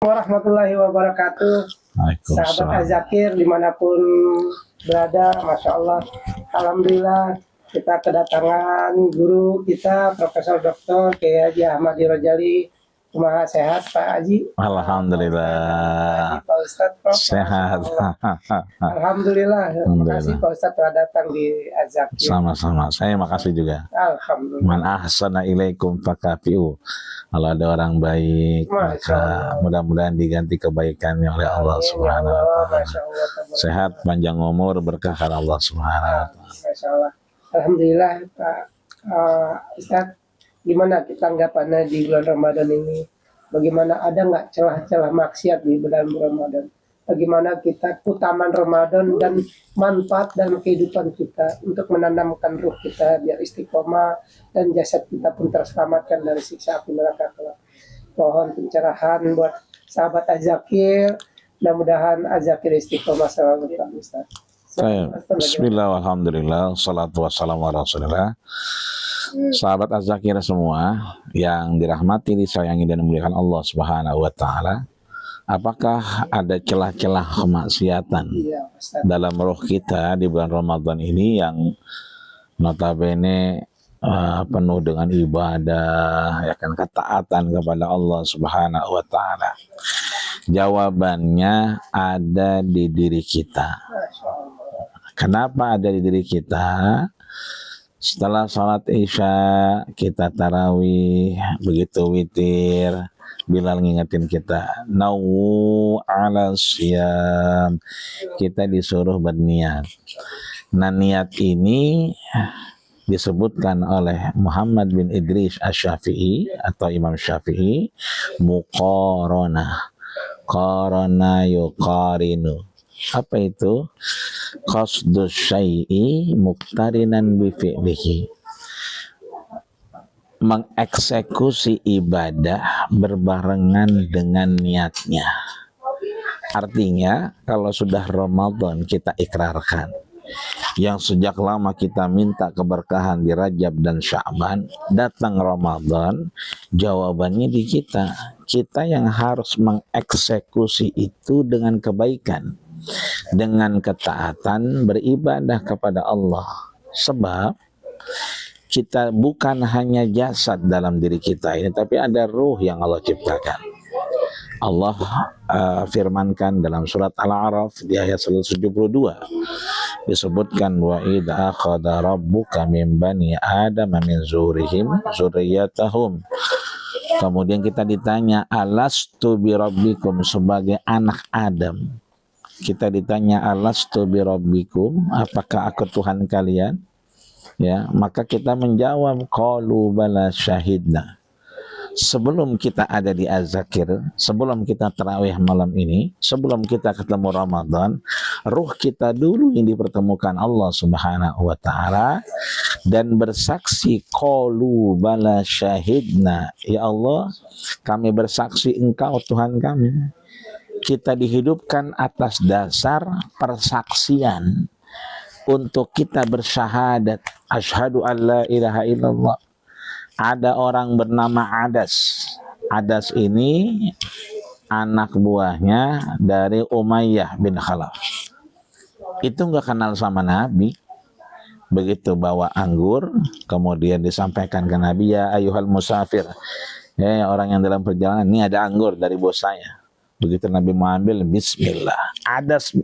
Warahmatullahi wabarakatuh. Sahabat Azakir dimanapun berada, Masya Allah, Alhamdulillah kita kedatangan guru kita Profesor Dr. Kiai Haji Ahmad Rojali. Kumaha sehat Pak Haji? Alhamdulillah. Pak Ustadz Prof. Sehat. Alhamdulillah. Terima kasih Pak Ustadz telah datang di Azakir. Sama-sama. Saya makasih juga. Alhamdulillah. Man ahsana ilaikum fakafi'u. Kalau ada orang baik, maka mudah-mudahan diganti kebaikannya oleh Allah Subhanahu wa Ta'ala. Sehat, panjang umur, berkah karena Allah Subhanahu wa Ta'ala. Masya Allah. Alhamdulillah Pak Ustadz, gimana kita anggapannya di bulan Ramadan ini? Bagaimana, ada nggak celah-celah maksiat di bulan Ramadan? Bagaimana kita keutamaan Ramadan dan manfaat dalam kehidupan kita untuk menanamkan ruh kita biar istiqomah dan jasad kita pun terselamatkan dari siksa api neraka kelak. Mohon pencerahan buat sahabat Azakir. Mudah-mudahan Azakir istiqomah selalu Pak Ustaz. Bismillah, alhamdulillah, salatu wassalamu ala rasulillah. Sahabat Az-Zakir semua yang dirahmati, disayangi dan dimuliakan Allah Subhanahu wa Ta'ala, apakah ada celah-celah kemaksiatan dalam roh kita di bulan Ramadan ini yang notabene penuh dengan ibadah, ya kan, ketaatan kepada Allah Subhanahu wa Ta'ala? Jawabannya ada di diri kita. Kenapa ada di diri kita? Setelah sholat isya kita tarawih, begitu witir, Bilal ngingetin kita, nawu ala siyam, kita disuruh berniat. Nah, niat ini disebutkan oleh Muhammad bin Idris Asy-Syafi'i atau Imam Syafi'i, muqaranah, qarana yuqarinu. Apa itu? Qasdus syai'i muqtarinan bi fi'lihi. Mengeksekusi ibadah berbarengan dengan niatnya. Artinya, kalau sudah Ramadan kita ikrarkan, yang sejak lama kita minta keberkahan di Rajab dan Sya'ban, datang Ramadan, jawabannya di kita. Kita yang harus mengeksekusi itu dengan kebaikan, dengan ketaatan, beribadah kepada Allah. Sebab kita bukan hanya jasad dalam diri kita ini, tapi ada ruh yang Allah ciptakan. Allah firmankan dalam surat Al-A'raf di ayat 172, disebutkan, wa idza akhadha rabbuka min bani adama min zurihim zurriyatahum. Kemudian kita ditanya, alastu bi rabbikum, sebagai anak Adam. Kita ditanya, alastu bi rabbikum, apakah aku Tuhan kalian? Ya, maka kita menjawab, qalu bala syahidna. Sebelum kita ada di Az-Zakir, sebelum kita tarawih malam ini, sebelum kita ketemu Ramadan, ruh kita dulu yang dipertemukan Allah Subhanahu wa Ta'ala dan bersaksi, qalu bala syahidna, ya Allah, kami bersaksi Engkau Tuhan kami. Kita dihidupkan atas dasar persaksian untuk kita bersyahadat, asyhadu an la ilaha illallah. Ada orang bernama Adas. Adas ini anak buahnya dari Umayyah bin Khalaf. Itu nggak kenal sama Nabi. Begitu bawa anggur, kemudian disampaikan ke Nabi, ya ayuhal musafir, ya orang yang dalam perjalanan, ini ada anggur dari bos saya. Begitu Nabi mengambil, bismillah. Adas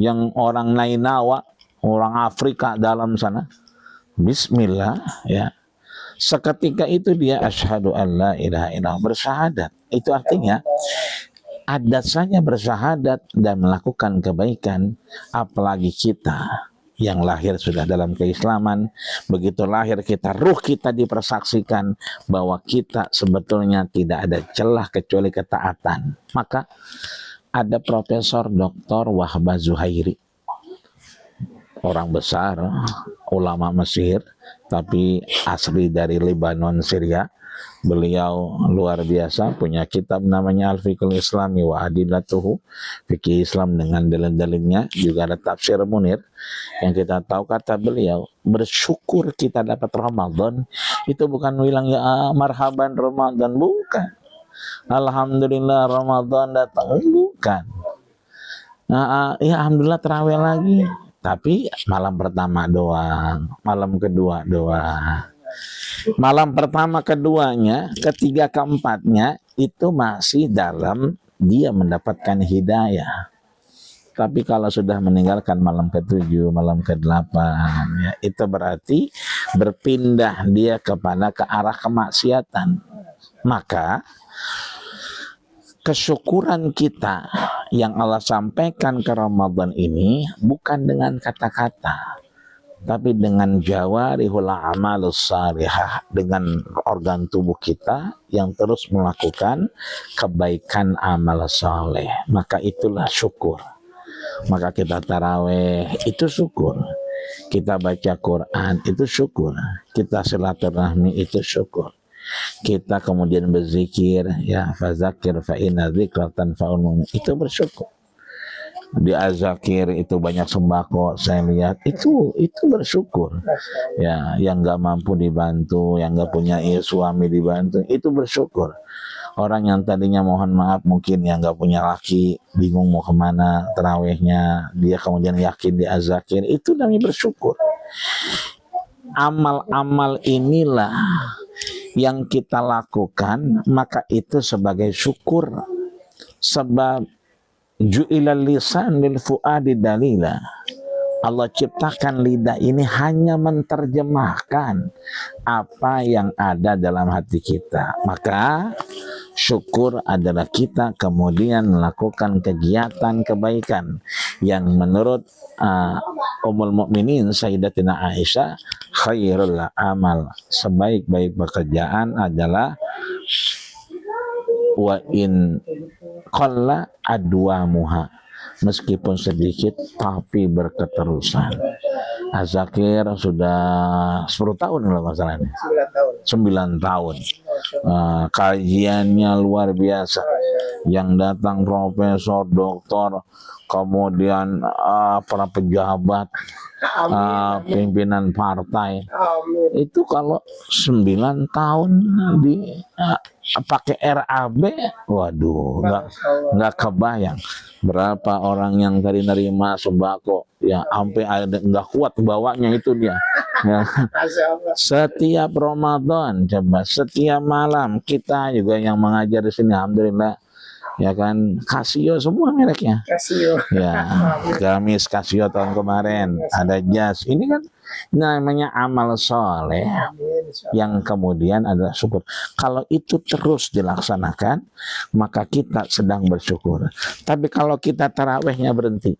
yang orang Nainawa, orang Afrika dalam sana, bismillah, ya. Seketika itu dia asyhadu an la ilaha illallah, bersyahadat. Itu artinya adat saja bersyahadat dan melakukan kebaikan, apalagi kita yang lahir sudah dalam keislaman. Begitu lahir kita, ruh kita dipersaksikan bahwa kita sebetulnya tidak ada celah kecuali ketaatan. Maka ada Profesor Dr. Wahbah Zuhairi, orang besar, ulama Mesir, tapi asli dari Lebanon, Syria. Beliau luar biasa, punya kitab namanya Al-Fiqhul Islami wa Adillatuhu, fikih Islam dengan dalil-dalilnya. Juga ada tafsir Munir. Yang kita tahu, kata beliau, bersyukur kita dapat Ramadan itu bukan bilang ya marhaban Ramadan, bukan. Alhamdulillah Ramadan datang. Bukan. Ya alhamdulillah terawih lagi. Tapi malam pertama doang, malam kedua doang. Malam pertama keduanya, ketiga keempatnya itu masih dalam dia mendapatkan hidayah. Tapi kalau sudah meninggalkan malam ke-7, malam ke-8, ya, itu berarti berpindah dia kepada ke arah kemaksiatan. Maka kesyukuran kita yang Allah sampaikan ke Ramadan ini bukan dengan kata-kata, tapi dengan jawarihul amalus salihah, dengan organ tubuh kita yang terus melakukan kebaikan amal saleh. Maka itulah syukur. Maka kita taraweh itu syukur, kita baca Quran itu syukur, kita silaturahmi itu syukur, kita kemudian berzikir, ya fazakir fa inna dzikra tanfa'ul mu'min, itu bersyukur. Di azakir itu banyak sembako, saya lihat itu bersyukur. Ya, yang nggak mampu dibantu, yang nggak punya suami dibantu, itu bersyukur. Orang yang tadinya mohon maaf mungkin yang nggak punya laki, bingung mau kemana terawihnya, dia kemudian yakin di azakir, itu namanya bersyukur. Amal-amal inilah yang kita lakukan, maka itu sebagai syukur. Sebab ju'ilal lisan lil fuadi dalila, Allah ciptakan lidah ini hanya menerjemahkan apa yang ada dalam hati kita. Maka syukur adalah kita kemudian melakukan kegiatan kebaikan yang menurut Ummul Mukminin Sayyidatina Aisyah, khairul amal, sebaik-baik pekerjaan adalah wa in qalla adwamuha, meskipun sedikit tapi berketerusan. Azakir sudah 10 tahun kalau nggak salah. 9 tahun. Kajiannya luar biasa. Yang datang profesor, doktor, kemudian para pejabat, pimpinan partai. Itu kalau 9 tahun di pakai RAB, waduh, nggak kebayang berapa orang yang tadi nerima sembako, ya sampai ada nggak kuat bawanya itu dia. Ya. Setiap Ramadan, coba setiap malam kita juga yang mengajar di sini, alhamdulillah, ya kan, Casio semua mereknya. Casio. Ya, gamis Casio tahun kemarin, ada jas. Ini kan namanya amal soleh yang kemudian adalah syukur. Kalau itu terus dilaksanakan, maka kita sedang bersyukur. Tapi kalau kita tarawehnya berhenti,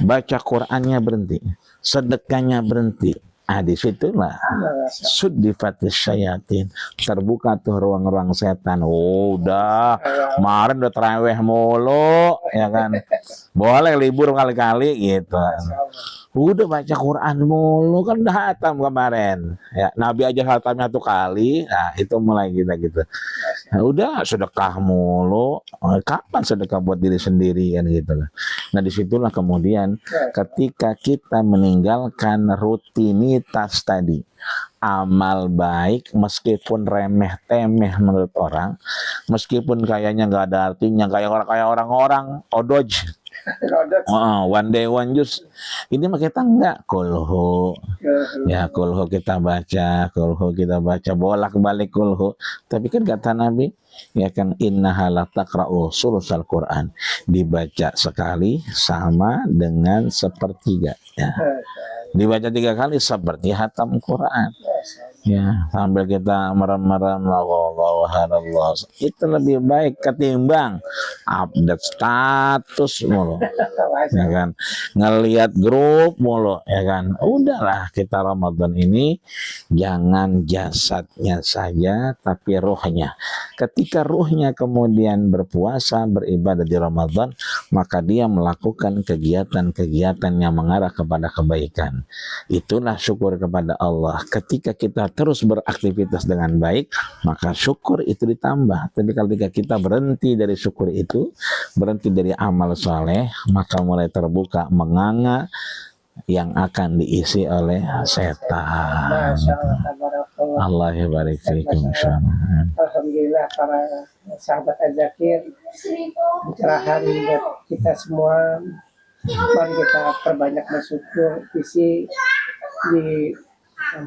baca Qurannya berhenti, sedekahnya berhenti, disitulah suddifatis syayatin, terbuka tuh ruang-ruang setan. Udah kemarin udah taraweh mulu, ya kan, boleh libur kali-kali gitu. Udah baca Quran mulu, kan udah hatam kemarin, ya Nabi aja hatamnya 1 kali. Nah itu mulai kita gitu. Nah, udah sedekah mulu, kapan sedekah buat diri sendiri kan gitu. Nah disitulah kemudian ketika kita meninggalkan rutinitas tadi, amal baik meskipun remeh temeh menurut orang, meskipun kayaknya nggak ada artinya, kayak orang-orang odoj, one day one juice. Ini mah kita enggak, kulhu, ya kulhu kita baca bolak-balik kulhu. Tapi kan kata Nabi, ya kan, innaha la taqra'u sulusal Quran, dibaca sekali sama dengan sepertiga, ya. Dibaca 3 kali seperti hatam Quran. Ya, sambil kita merem-merem Allah, itu lebih baik ketimbang update status mulu, ya kan, ngelihat grup mulu, ya kan. Udahlah, kita Ramadan ini jangan jasadnya saja tapi ruhnya. Ketika ruhnya kemudian berpuasa, beribadah di Ramadan, maka dia melakukan kegiatan-kegiatan yang mengarah kepada kebaikan. Itulah syukur kepada Allah. Ketika kita terus beraktivitas dengan baik, maka syukur itu ditambah. Tapi ketika kita berhenti dari syukur itu, berhenti dari amal soleh, maka mulai terbuka menganga yang akan diisi oleh setan. Masya Allah, tabarakallah. Allah ya barik fikum insyaallah. Alhamdulillah para sahabat Az-Zakir, pencerahan buat kita semua. Mari kita perbanyak bersyukur isi di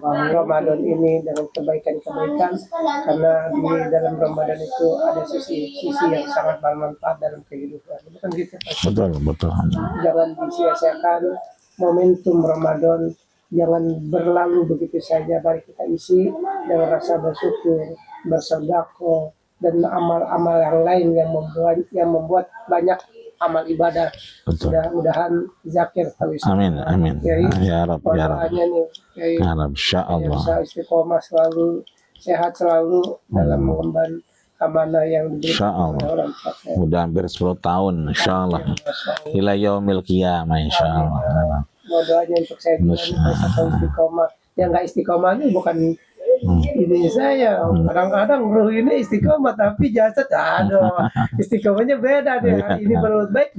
Ramadan ini dengan kebaikan-kebaikan, karena di dalam Ramadan itu ada sisi yang sangat bermanfaat dalam kehidupan. Bukan gitu, Pak? Betul. Jangan disia-siakan momentum Ramadan, jangan berlalu begitu saja. Mari kita isi dengan rasa bersyukur, bersedekah, dan amal-amal yang lain yang membuat banyak amal ibadah. Betul. Mudah-mudahan Zakir terus. Amin. Kiai, Ya Rabb, ya Rabb. doanya nih, Kiai, Ya Rabb, insyaallah. bisa istiqomah selalu, sehat selalu dalam mengemban amanah yang diberikan Insyaallah. oleh orang tua. Udah hampir 10 tahun insyaallah. Ila yaumil qiyamah insyaallah. Mau doanya untuk saya juga nih, bisa tahu istiqomah. Yang nggak istiqomah ini bukan ini saya. Kadang-kadang bro ini istiqomah tapi jasad aduh, istiqomahnya beda deh. Hari ini berbuat baik,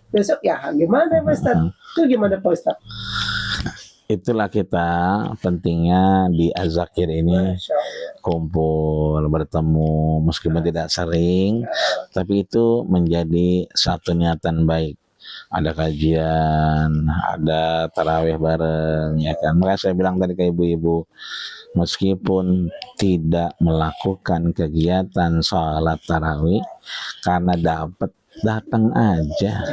besok ya gimana Pak Ustaz? Itu gimana Pak Ustaz? Itulah kita pentingnya di Az-Zakir ini Masya Allah. kumpul, bertemu meskipun tidak sering, tapi itu menjadi satu niatan baik. Ada kajian, ada tarawih bareng, ya kan. Makanya saya bilang tadi ke ibu-ibu, meskipun tidak melakukan kegiatan sholat tarawih, karena dapat datang aja.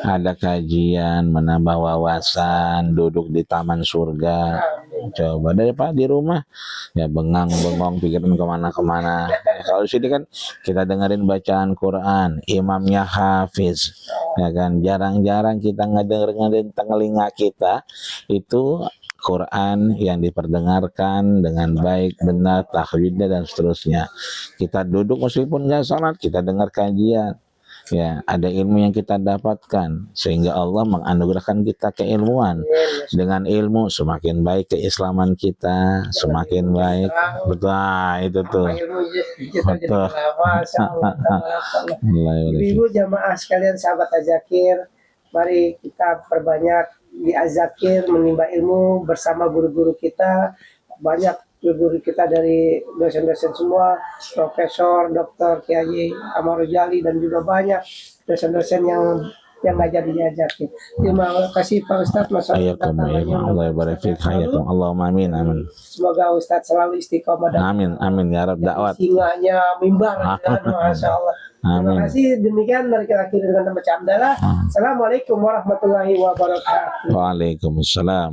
Ada kajian, menambah wawasan, duduk di taman surga. Coba daripada di rumah ya bengang-bengong pikiran kemana-kemana. Ya, kalau di sini kan kita dengerin bacaan Quran, imamnya hafiz, ya kan. Jarang-jarang kita ngedengerin telinga kita itu Quran yang diperdengarkan dengan baik, benar, tahwidnya dan seterusnya. Kita duduk meskipun nggak salat, kita dengar kajian. Ya, ada ilmu yang kita dapatkan sehingga Allah menganugerahkan kita keilmuan. Dengan ilmu semakin baik keislaman kita, semakin baik. Betul, itu tuh. Betul. Ibu jamaah sekalian, sahabat Az-Zakir, mari kita perbanyak di Az-Zakir menimba ilmu bersama guru-guru kita. Banyak guru kita dari dosen-dosen semua, Profesor, Dr. Kiai Amarul Jali, dan juga banyak dosen-dosen yang ngajar di Az-Zakir. Terima kasih Pak Ustadz. Allah barik fik, hayakum. Allahumma amin. Semoga Ustadz selalu istiqomah dan amin ya Rabb, dakwat. Singanya mimbar, Masya Allah. Terima kasih. Demikian mari kita akhiri dengan membaca hamdalah. Assalamualaikum warahmatullahi wabarakatuh. Waalaikumsalam.